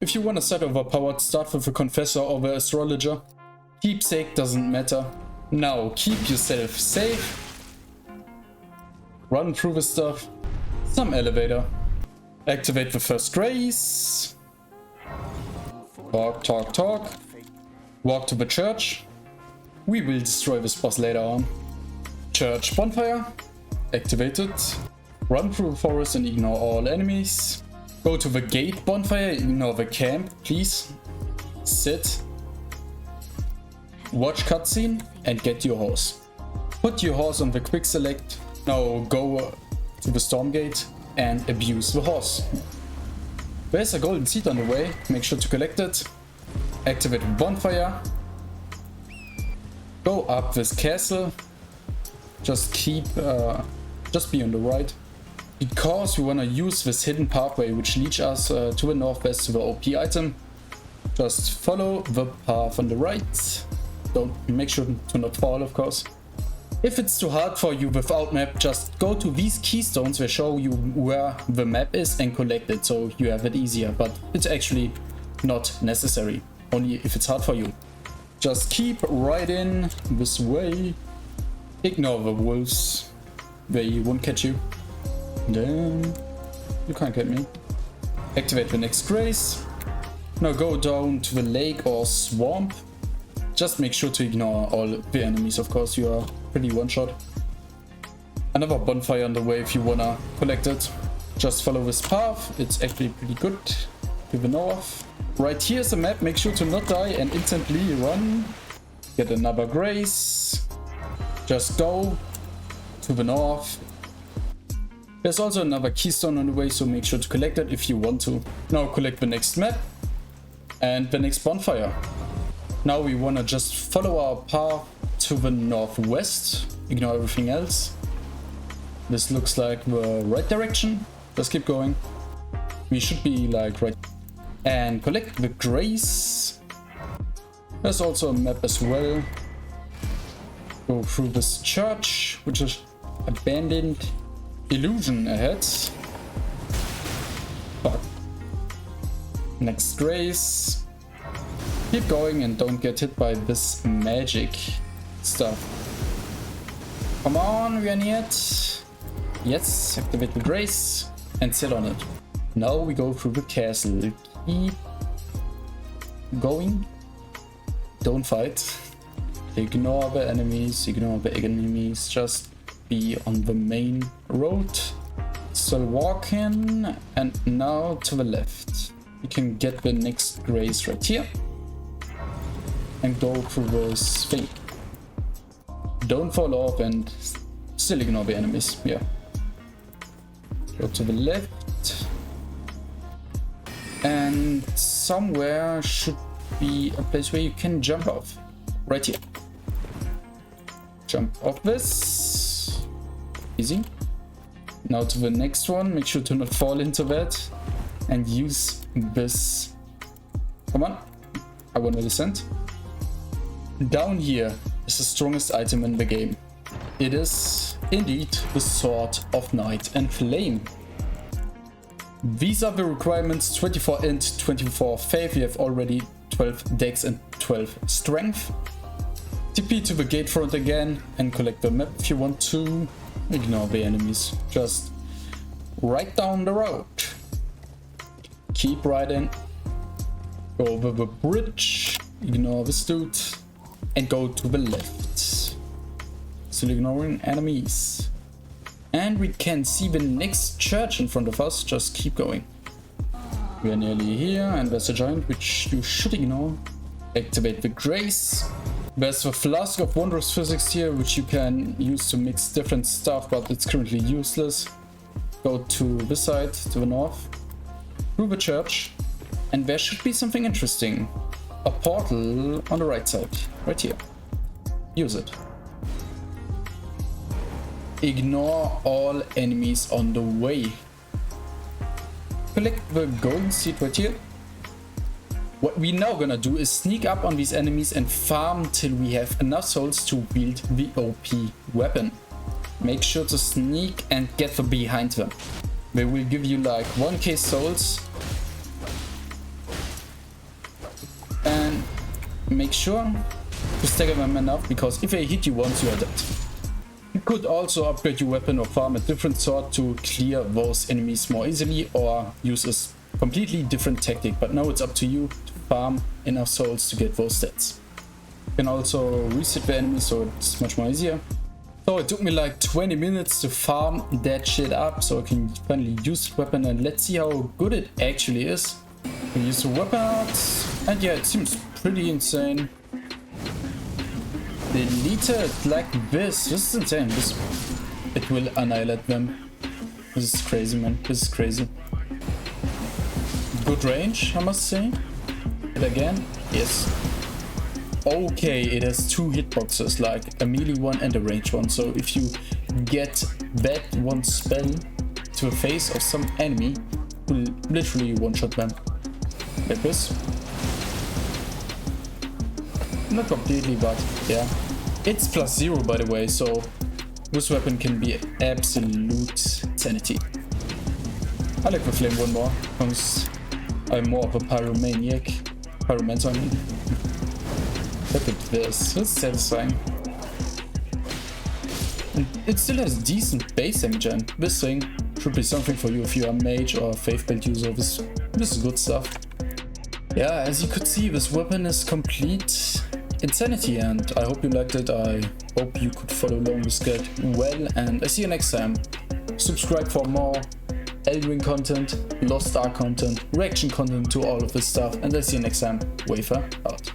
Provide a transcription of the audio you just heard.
If you want to set overpowered, start with a confessor or the astrologer. Keepsake doesn't matter. Now keep yourself safe. Run through the stuff. Some elevator. Activate the first grace. Talk, talk, talk. Walk to the church. We will destroy this boss later on. Church bonfire. Activated. Run through the forest and ignore all enemies. Go to the gate bonfire, ignore the camp, please. Sit. Watch cutscene and get your horse. Put your horse on the quick select. Now go to the storm gate and abuse the horse. There's a golden seed on the way, make sure to collect it. Activate the bonfire. Go up this castle. Just be on the right. Because we want to use this hidden pathway which leads us to the northwest to the OP item. Just follow the path on the right. Don't make sure to not fall, of course. If it's too hard for you without map, just go to these keystones that show you where the map is and collect it so you have it easier, but it's actually not necessary, only if it's hard for you. Just keep right in this way. Ignore the wolves, they won't catch you. Then you can't get me. Activate the next grace. Now go down to the lake or swamp. Just make sure to ignore all the enemies, of course, you are pretty one-shot. Another bonfire on the way if you wanna collect it. Just follow this path, it's actually pretty good. To the north. Right here's the map, make sure to not die and instantly run. Get another grace. Just go to the north. There's also another keystone on the way, so make sure to collect it if you want to. Now collect the next map and the next bonfire. Now we want to just follow our path to the northwest. Ignore everything else. This looks like the right direction. Just keep going. We should be like right. And collect the grace. There's also a map as well. Go through this church, which is abandoned. Illusion ahead. Fuck. Next grace. Keep going and don't get hit by this magic stuff. Come on, we are near it. Yes, activate the grace and sit on it. Now we go through the castle. Keep going. Don't fight. Ignore the enemies. Just be on the main road. Still walking, and now to the left. You can get the next grace right here and go through this thing. Don't fall off and still ignore the enemies. Yeah. Go to the left, and somewhere should be a place where you can jump off. Right here. Jump off this. Easy. Now to the next one, make sure to not fall into that and use this. Come on, I want to descend. Down here is the strongest item in the game. It is indeed the Sword of Night and Flame. These are the requirements: 24 int, 24 faith, you have already 12 dex and 12 strength. TP to the gate front again and collect the map if you want to. Ignore the enemies, just right down the road. Keep riding. Go over the bridge, ignore this dude, and go to the left. Still ignoring enemies. And we can see the next church in front of us, just keep going. We are nearly here, and there's a giant which you should ignore. Activate the grace. There's the flask of wondrous physics here, which you can use to mix different stuff, but it's currently useless. Go to this side, to the north, through the church, and there should be something interesting. A portal on the right side, right here. Use it. Ignore all enemies on the way. Collect the golden seed right here. What we now gonna do is sneak up on these enemies and farm till we have enough souls to wield the OP weapon. Make sure to sneak and get behind them. They will give you like 1k souls make sure to stagger them enough, because if they hit you once, you are dead. You could also upgrade your weapon or farm a different sword to clear those enemies more easily, or use a completely different tactic, but now it's up to you to farm enough souls to get those stats. You can also reset the enemies, so it's much more easier. So it took me like 20 minutes to farm that shit up, so I can finally use the weapon, and let's see how good it actually is. We use the weapon arts, and yeah, it seems pretty insane. Deleted like this. This is insane. It will annihilate them. This is crazy, man. This is crazy. Good range, I must say. Hit again. Yes. Okay, it has two hitboxes, like a melee one and a range one. So if you get that one spell to the face of some enemy, it will literally one-shot them. Like this. Not completely, but yeah. It's +0 by the way, so this weapon can be absolute sanity. I like the flame one more, because I'm more of a pyromancer, I mean. Look at this, it's satisfying. And it still has decent base damage, and this thing should be something for you if you are a mage or a faith build user. This is good stuff. Yeah, as you could see, this weapon is complete insanity, and I hope you liked it. I hope you could follow along this guide well, and I see you next time. Subscribe for more Elden Ring content, Lost Ark content, reaction content to all of this stuff, and I see you next time. Wafer out.